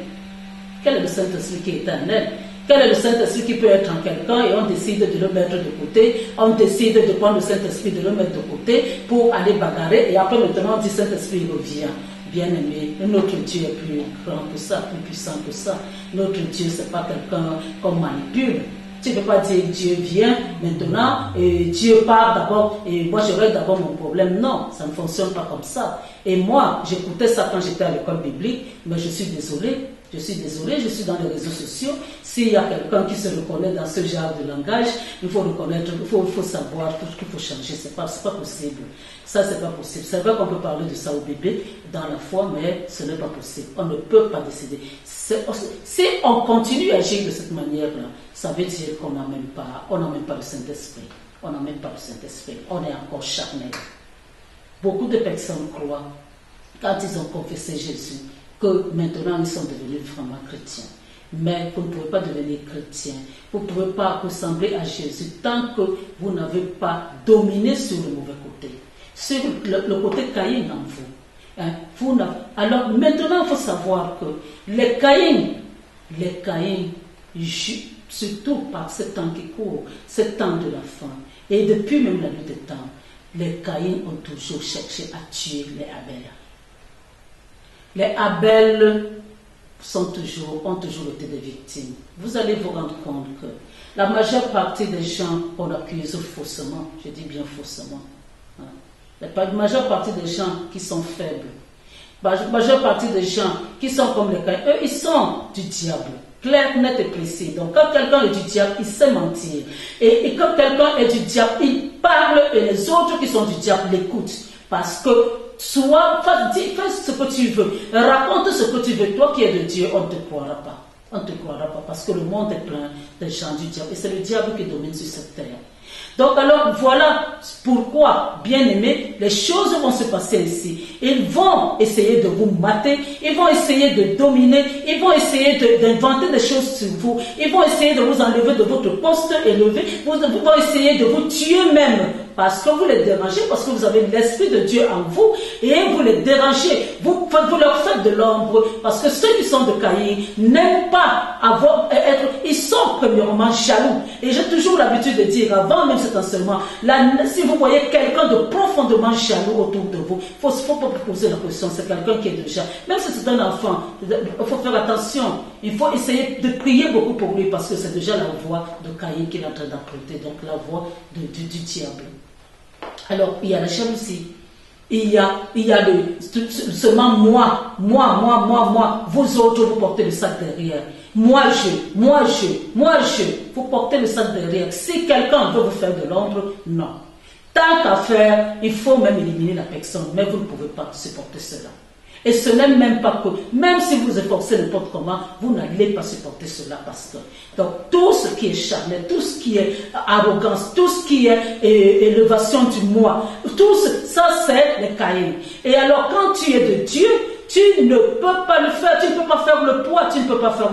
Quel est le Saint-Esprit qui est en elle? Quel est le Saint-Esprit qui peut être en quelqu'un et on décide de le mettre de côté, on décide de prendre le Saint-Esprit, de le mettre de côté pour aller bagarrer et après maintenant on dit Saint-Esprit revient. Bien aimé, notre Dieu est plus grand que ça, plus puissant que ça. Notre Dieu, ce n'est pas quelqu'un qu'on manipule. Tu ne peux pas dire Dieu vient maintenant et Dieu part d'abord et moi j'aurai d'abord mon problème. Non, ça ne fonctionne pas comme ça. Et moi, j'écoutais ça quand j'étais à l'école biblique, mais je suis désolée. Je suis dans les réseaux sociaux. S'il y a quelqu'un qui se reconnaît dans ce genre de langage, il faut reconnaître, il faut savoir qu'il faut changer. C'est pas possible. Ça, c'est pas possible. C'est vrai qu'on peut parler de ça au bébé dans la foi, mais ce n'est pas possible. On ne peut pas décider. Si on continue à agir de cette manière-là, ça veut dire qu'on n'a même pas le Saint-Esprit. On n'a même pas le Saint-Esprit. On est encore charnel. Beaucoup de personnes croient, quand ils ont confessé Jésus, que maintenant ils sont devenus vraiment chrétiens. Mais vous ne pouvez pas devenir chrétien. Vous ne pouvez pas ressembler à Jésus tant que vous n'avez pas dominé sur le mauvais côté. Sur le côté Caïn en vous. Hein, alors maintenant, il faut savoir que les Caïns, surtout par ce temps qui court, ce temps de la fin, et depuis même la nuit des temps, les Caïns ont toujours cherché à tuer les Abel. Les Abel ont toujours été des victimes. Vous allez vous rendre compte que la majeure partie des gens qu'on accuse faussement, je dis bien faussement, la majeure partie des gens qui sont faibles, la majeure partie des gens qui sont comme les Caïns, eux ils sont du diable. Clair, net et précis. Donc quand quelqu'un est du diable, il sait mentir. Et quand quelqu'un est du diable, il parle et les autres qui sont du diable l'écoutent. Parce que fais ce que tu veux, raconte ce que tu veux, toi qui es de Dieu, on ne te croira pas. On ne te croira pas parce que le monde est plein de gens du diable et c'est le diable qui domine sur cette terre. Donc alors voilà pourquoi, bien aimés, les choses vont se passer ici. Ils vont essayer de vous mater, ils vont essayer de dominer, ils vont essayer d'inventer des choses sur vous, ils vont essayer de vous enlever de votre poste élevé, ils vont essayer de vous tuer même. Parce que vous les dérangez, parce que vous avez l'Esprit de Dieu en vous, et vous les dérangez, vous leur faites de l'ombre, parce que ceux qui sont de Caïn n'aiment pas ils sont premièrement jaloux. Et j'ai toujours l'habitude de dire, avant même cet enseignement, si vous voyez quelqu'un de profondément jaloux autour de vous, il ne faut pas poser la question, c'est quelqu'un qui est déjà, même si c'est un enfant, il faut faire attention, il faut essayer de prier beaucoup pour lui, parce que c'est déjà la voix de Caïn qu'il est en train d'emprunter, donc la voix du diable. Alors, il y a la jalousie, il y a seulement moi, vous autres, vous portez le sac derrière. Moi, vous portez le sac derrière. Si quelqu'un veut vous faire de l'ombre, non. Tant qu'à faire, il faut même éliminer la personne, mais vous ne pouvez pas supporter cela. Et ce n'est même pas que, même si vous efforcez n'importe comment, vous n'allez pas supporter cela parce que, donc tout ce qui est charnel, tout ce qui est arrogance, tout ce qui est élévation du moi, tout ça c'est les Caïns. Et alors quand tu es de Dieu, tu ne peux pas le faire, tu ne peux pas faire le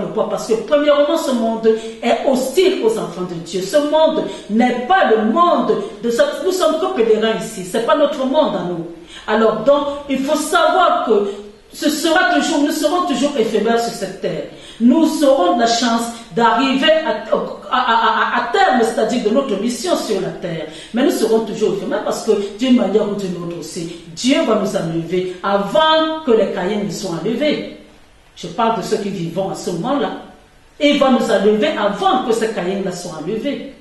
poids, parce que premièrement ce monde est hostile aux enfants de Dieu. Ce monde n'est pas le monde de ça. Nous sommes que pèlerins ici, c'est pas notre monde à nous. Alors donc, il faut savoir que nous serons toujours éphémères sur cette terre. Nous aurons de la chance d'arriver à terme, c'est-à-dire de notre mission sur la terre. Mais nous serons toujours éphémères parce que d'une manière ou d'une autre aussi, Dieu va nous enlever avant que les Caïns ne soient enlevés. Je parle de ceux qui vivront à ce moment-là. Il va nous enlever avant que ces Caïns-là soient enlevés.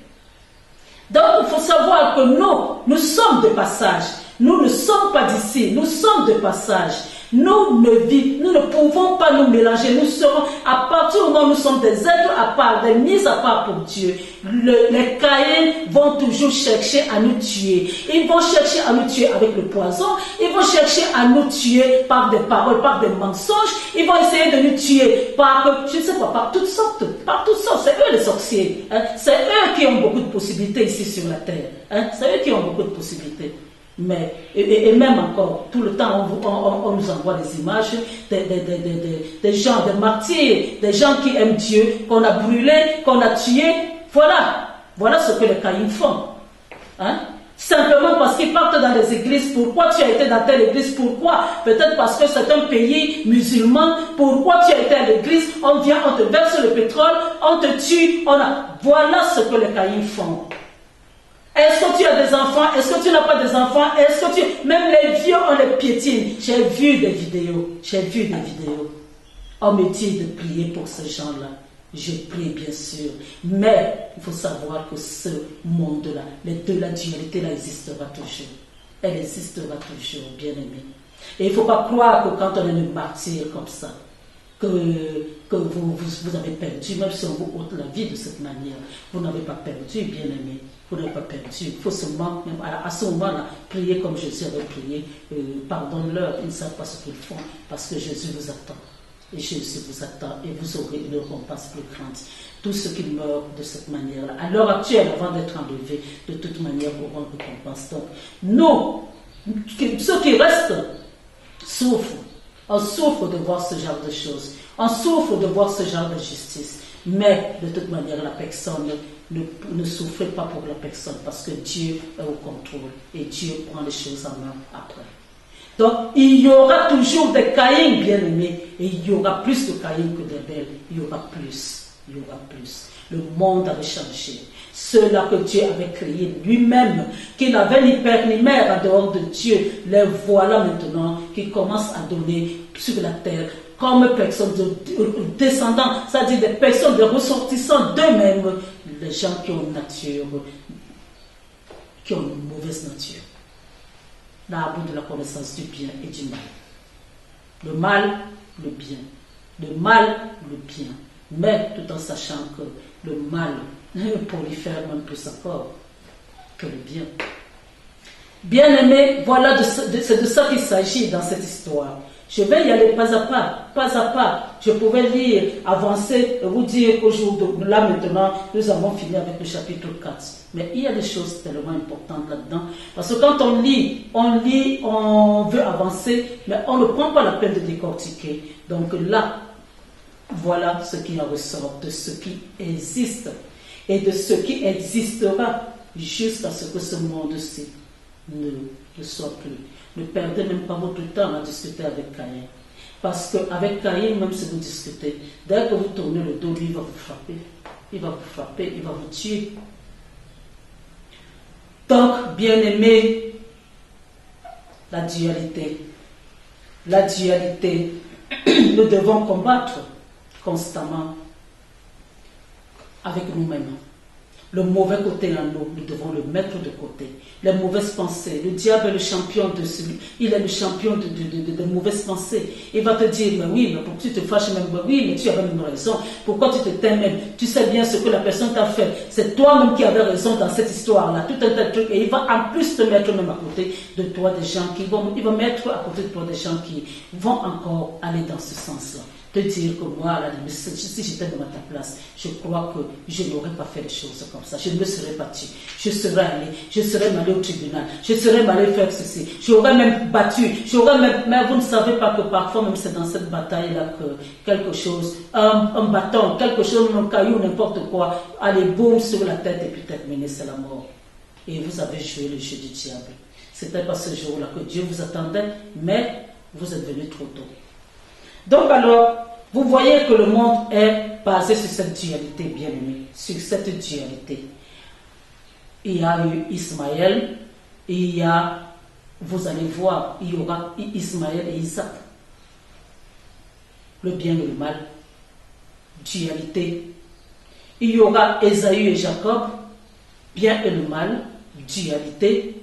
Donc, il faut savoir que nous sommes de passage. Nous ne sommes pas d'ici, nous sommes de passage. Nous ne pouvons pas nous mélanger. Nous serons, à partir du moment où nous sommes des êtres à part, des mis à part pour Dieu, les Caïns vont toujours chercher à nous tuer. Ils vont chercher à nous tuer avec le poison. Ils vont chercher à nous tuer par des paroles, par des mensonges. Ils vont essayer de nous tuer par, je ne sais pas, par toutes sortes. Par toutes sortes. C'est eux les sorciers. Hein. C'est eux qui ont beaucoup de possibilités ici sur la terre. Hein. C'est eux qui ont beaucoup de possibilités. Mais, et même encore, tout le temps, on nous envoie des images des gens, des martyrs, des gens qui aiment Dieu, qu'on a brûlés, qu'on a tués. Voilà ce que les Caïns font. Hein? Simplement parce qu'ils partent dans les églises. Pourquoi tu as été dans telle église? Pourquoi? Peut-être parce que c'est un pays musulman. Pourquoi tu as été à l'église? On vient, on te verse le pétrole, on te tue. Voilà ce que les Caïns font. Est-ce que tu as des enfants? Est-ce que tu n'as pas des enfants? Est-ce que tu... Même les vieux, on les piétine. J'ai vu des vidéos. On me dit de prier pour ces gens-là. Je prie bien sûr. Mais il faut savoir que ce monde-là, la dualité-là existera toujours. Elle existera toujours, bien aimé. Et il ne faut pas croire que quand on est une martyr comme ça, que vous avez perdu, même si on vous ôte la vie de cette manière, vous n'avez pas perdu, bien aimé. Vous n'avez pas perdu. Il faut seulement, même à ce moment-là, prier comme Jésus avait prié. Pardonne-leur, ils ne savent pas ce qu'ils font, parce que Jésus vous attend. Et Jésus vous attend, et vous aurez une récompense plus grande. Tous ceux qui meurent de cette manière-là, à l'heure actuelle, avant d'être enlevés, de toute manière, auront une récompense. Donc, nous, ceux qui restent, souffrent. On souffre de voir ce genre de choses. On souffre de voir ce genre de justice. Mais, de toute manière, la personne ne souffrez pas pour la personne parce que Dieu est au contrôle et Dieu prend les choses en main après. Donc, il y aura toujours des Caïns bien-aimés et il y aura plus de Caïns que d'Abel. Il y aura plus. Le monde avait changé. Ceux-là que Dieu avait créés lui-même, qui n'avaient ni père ni mère en dehors de Dieu, les voilà maintenant qui commencent à donner sur la terre comme personnes de descendants, c'est-à-dire des personnes, des ressortissants d'eux-mêmes, les gens qui ont une nature, qui ont une mauvaise nature. L'arbre de la connaissance du bien et du mal. Le mal, le bien. Le mal, le bien. Mais tout en sachant que le mal prolifère même plus encore que le bien. Bien-aimés, voilà, c'est de ça qu'il s'agit dans cette histoire. Je vais y aller pas à pas. Je pouvais lire, avancer et vous dire qu'aujourd'hui, là maintenant, nous avons fini avec le chapitre 4. Mais il y a des choses tellement importantes là-dedans. Parce que quand on lit, on veut avancer, mais on ne prend pas la peine de décortiquer. Donc là, voilà ce qui en ressort de ce qui existe et de ce qui existera jusqu'à ce que ce monde-ci ne soit plus. Ne perdez même pas votre temps à discuter avec Caïn. Parce qu'avec Caïn, même si vous discutez, dès que vous tournez le dos, lui, il va vous frapper. Il va vous tuer. Donc, bien-aimé, la dualité, nous devons combattre constamment avec nous-mêmes. Le mauvais côté en nous, nous devons le mettre de côté. Les mauvaises pensées, le diable est le champion de celui, il est le champion de mauvaises pensées. Il va te dire, mais oui, mais pourquoi tu te fâches même? Oui, mais tu avais même raison. Pourquoi tu te tais même? Tu sais bien ce que la personne t'a fait. C'est toi-même qui avais raison dans cette histoire-là. Tout un tas de trucs. Et il va en plus te mettre même à côté de toi des gens qui vont, il va mettre à côté de toi des gens qui vont encore aller dans ce sens-là. Te dire que moi, si j'étais dans ta place, je crois que je n'aurais pas fait des choses comme ça. Je ne me serais battu. Je serais allé au tribunal. Je serais allé faire ceci. J'aurais même battu. Mais vous ne savez pas que parfois, même c'est dans cette bataille-là que quelque chose, un bâton, quelque chose, un caillou, n'importe quoi, allez, boum, sur la tête et puis terminé, c'est la mort. Et vous avez joué le jeu du diable. C'était pas ce jour-là que Dieu vous attendait, mais vous êtes venu trop tôt. Donc alors, vous voyez que le monde est basé sur cette dualité, bien aimé, sur cette dualité. Il y a eu Ismaël, vous allez voir, il y aura Ismaël et Isaac. Le bien et le mal, dualité. Il y aura Ésaü et Jacob, bien et le mal, dualité.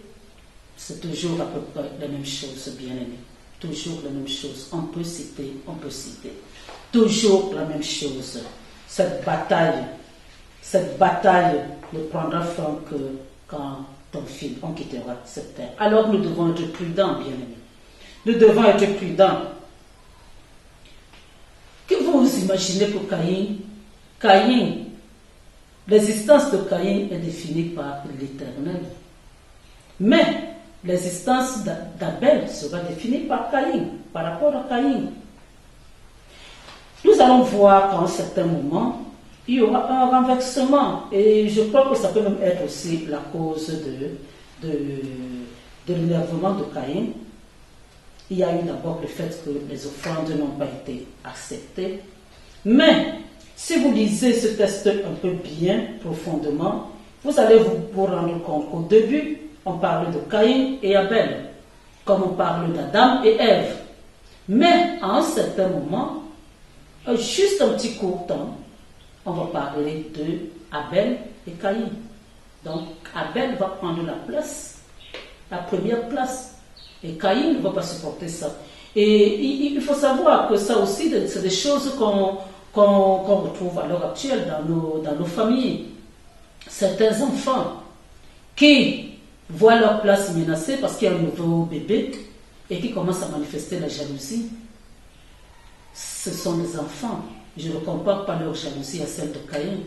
C'est toujours à peu près la même chose, bien aimé. toujours la même chose. On peut citer. Toujours la même chose. Cette bataille ne prendra fin que quand ton fils, on quittera cette terre. Alors nous devons être prudents, bien-aimés. Nous devons être prudents. Que vous imaginez pour Caïn, l'existence de Caïn est définie par l'Éternel. Mais l'existence d'Abel sera définie par Caïn, par rapport à Caïn. Nous allons voir qu'à un certain moment, il y aura un renversement. Et je crois que ça peut même être aussi la cause de l'énervement de Caïn. Il y a eu d'abord le fait que les offrandes n'ont pas été acceptées. Mais, si vous lisez ce texte un peu bien, profondément, vous allez vous rendre compte qu'au début, on parle de Caïn et Abel, comme on parle d'Adam et Ève. Mais, à un certain moment, juste un petit court temps, on va parler de Abel et Caïn. Donc, Abel va prendre la première place. Et Caïn ne va pas supporter ça. Et il faut savoir que ça aussi, c'est des choses qu'on retrouve à l'heure actuelle dans nos familles. Certains enfants qui voient leur place menacée parce qu'il y a un nouveau bébé et qui commencent à manifester la jalousie. Ce sont des enfants. Je ne compare pas leur jalousie à celle de Caïn.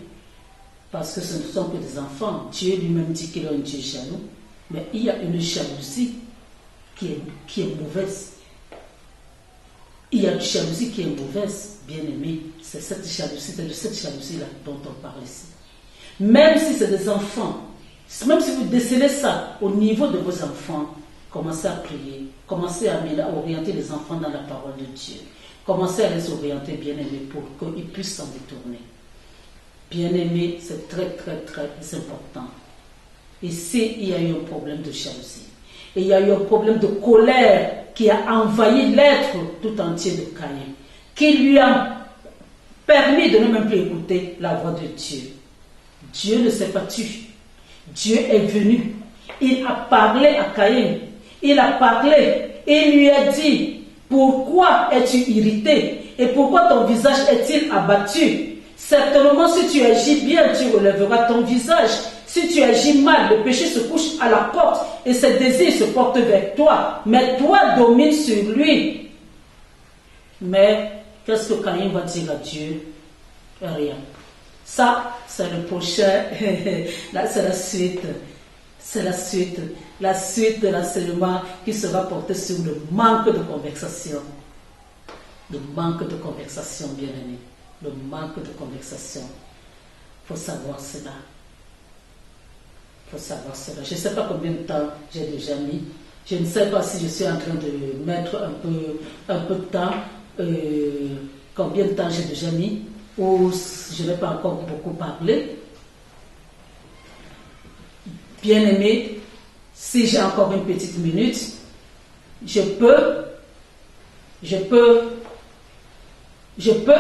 Parce que ce ne sont que des enfants. Dieu lui-même dit qu'il est un Dieu jaloux. Mais il y a une jalousie qui est mauvaise. Il y a une jalousie qui est mauvaise, bien aimé. C'est de cette jalousie-là dont on parle ici. Même si c'est des enfants, même si vous décelez ça au niveau de vos enfants, commencez à prier, commencez à orienter les enfants dans la parole de Dieu. Commencez à les orienter, bien aimé, pour qu'ils puissent s'en détourner. Bien aimé, c'est très, très, très important. Ici, il y a eu un problème de jalousie. Et il y a eu un problème de colère qui a envahi l'être tout entier de Caïn, qui lui a permis de ne même plus écouter la voix de Dieu. Dieu ne s'est pas tué. Dieu est venu. Il a parlé à Caïn. Il a parlé. Il lui a dit, pourquoi es-tu irrité? Et pourquoi ton visage est-il abattu? Certainement, si tu agis bien, tu relèveras ton visage. Si tu agis mal, le péché se couche à la porte et ses désirs se portent vers toi. Mais toi, domine sur lui. Mais qu'est-ce que Caïn va dire à Dieu? Rien. Ça, c'est le prochain. Là, c'est la suite. C'est la suite. La suite de l'enseignement qui sera porté sur le manque de conversation. Le manque de conversation, bien aimé. Le manque de conversation. Il faut savoir cela. Il faut savoir cela. Je ne sais pas combien de temps j'ai déjà mis. Je ne sais pas si je suis en train de mettre un peu de temps. Combien de temps j'ai déjà mis. Ou je n'ai pas encore beaucoup parlé. Bien aimé, si j'ai encore une petite minute, je peux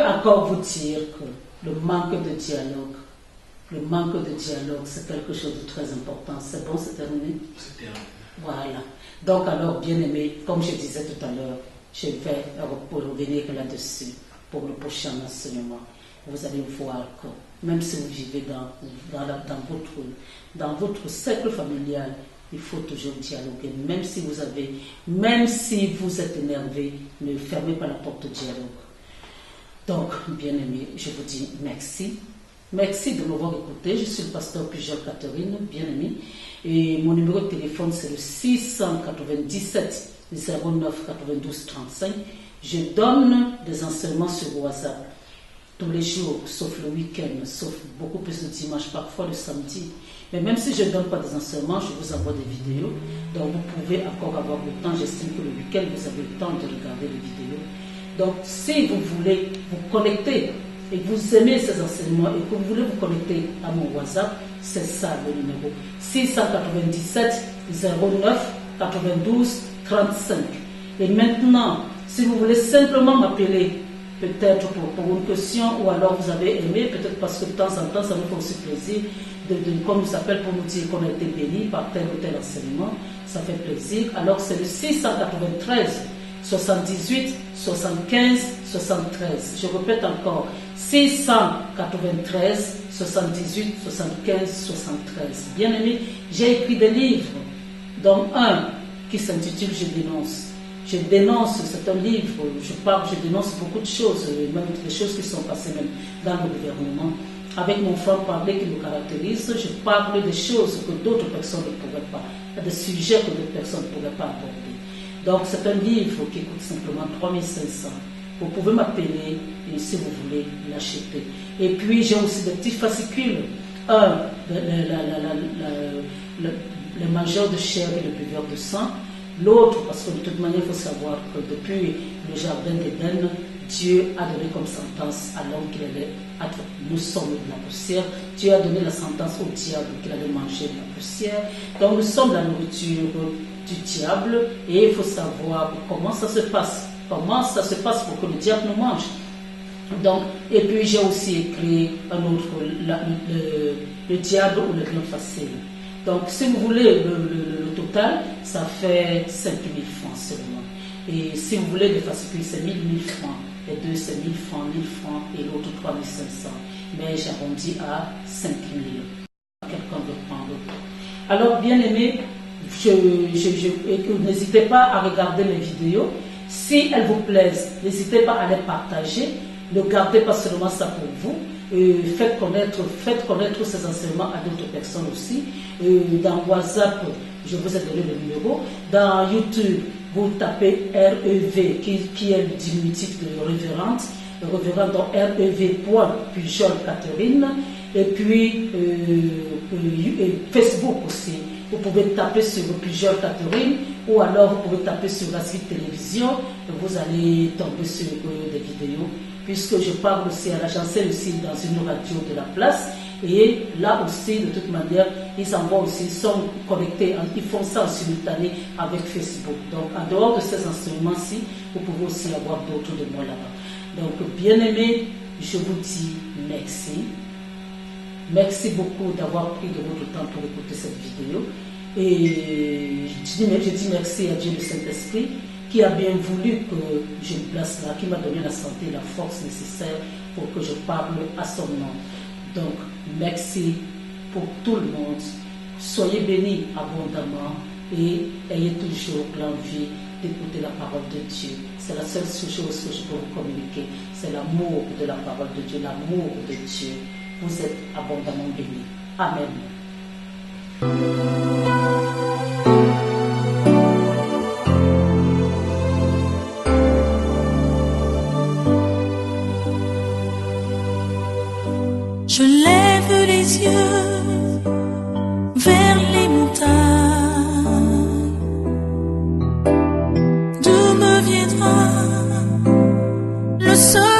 encore vous dire que le manque de dialogue, c'est quelque chose de très important. C'est bon, c'est terminé? C'est terminé. Voilà. Donc alors, bien aimé, comme je disais tout à l'heure, je vais revenir là-dessus pour le prochain enseignement. Vous allez voir que même si vous vivez dans votre cercle familial, il faut toujours dialoguer. Même si vous êtes énervé, ne fermez pas la porte de dialogue. Donc, bien aimé, je vous dis merci. Merci de m'avoir écouté. Je suis le pasteur Pujol Catherine, bien aimé. Et mon numéro de téléphone, c'est le 697 09 92 35. Je donne des enseignements sur WhatsApp tous les jours, sauf le week-end, sauf beaucoup plus de dimanche, parfois le samedi. Mais même si je ne donne pas des enseignements, je vous envoie des vidéos. Donc vous pouvez encore avoir le temps. J'estime que le week-end, vous avez le temps de regarder les vidéos. Donc si vous voulez vous connecter et que vous aimez ces enseignements et que vous voulez vous connecter à mon WhatsApp, c'est ça le numéro. 697 09 92 35. Et maintenant, si vous voulez simplement m'appeler, peut-être pour une question, ou alors vous avez aimé, peut-être parce que de temps en temps, ça nous fait aussi plaisir, qu'on nous appelle pour nous dire qu'on a été béni par tel ou tel enseignement, ça fait plaisir. Alors c'est le 693 78 75 73. Je répète encore, 693 78 75 73. Bien aimé, j'ai écrit des livres, dont un qui s'intitule Je dénonce. Je dénonce, c'est un livre, je dénonce beaucoup de choses, même des choses qui sont passées même dans le gouvernement. Avec mon franc-parler qui me caractérise, je parle des choses que d'autres personnes ne pourraient pas, des sujets que d'autres personnes ne pourraient pas aborder. Donc c'est un livre qui coûte simplement 3500. Vous pouvez m'appeler et si vous voulez l'acheter. Et puis j'ai aussi des petits fascicules. Un, le mangeur de chair et le buveur de sang. L'autre, parce que de toute manière, il faut savoir que depuis le jardin d'Éden, Dieu a donné comme sentence à l'homme qu'il allait être, nous sommes de la poussière. Dieu a donné la sentence au diable qu'il allait manger de la poussière. Donc nous sommes la nourriture du diable et il faut savoir comment ça se passe. Comment ça se passe pour que le diable nous mange. Donc, et puis j'ai aussi écrit un autre, le diable ou le grand facile. Donc si vous voulez le total, ça fait 5 000 francs seulement. Et si vous voulez des fascicules, c'est 1 000 francs. Les deux, c'est 1 000 francs, 1 000 francs et l'autre 3 500. Mais j'arrondis à 5 000. Quelqu'un veut prendre. Alors, bien aimé, n'hésitez pas à regarder mes vidéos. Si elles vous plaisent, n'hésitez pas à les partager. Ne gardez pas seulement ça pour vous. Faites connaître ces enseignements à d'autres personnes aussi. Dans WhatsApp, je vous ai donné le numéro. Dans YouTube, vous tapez REV, qui est le diminutif de révérende. Révérende, donc REV.Pujol Catherine. Et puis, Facebook aussi. Vous pouvez taper sur Pujol Catherine ou alors vous pouvez taper sur la suite télévision. Vous allez tomber sur des vidéos. Puisque je parle aussi à l'agence aussi dans une radio de la place. Et là aussi, de toute manière, ils envoient aussi, ils sont connectés, ils font ça en simultané avec Facebook. Donc, en dehors de ces enseignements-ci, vous pouvez aussi avoir d'autres de moi là-bas. Donc, bien aimé, je vous dis merci. Merci beaucoup d'avoir pris de votre temps pour écouter cette vidéo. Et je dis merci à Dieu le Saint-Esprit qui a bien voulu que je me place là, qui m'a donné la santé et la force nécessaire pour que je parle à son nom. Donc, merci pour tout le monde. Soyez bénis abondamment et ayez toujours l'envie d'écouter la parole de Dieu. C'est la seule chose que je peux vous communiquer. C'est l'amour de la parole de Dieu, l'amour de Dieu. Vous êtes abondamment bénis. Amen. Je lève les yeux vers les montagnes. D'où me viendra le soleil?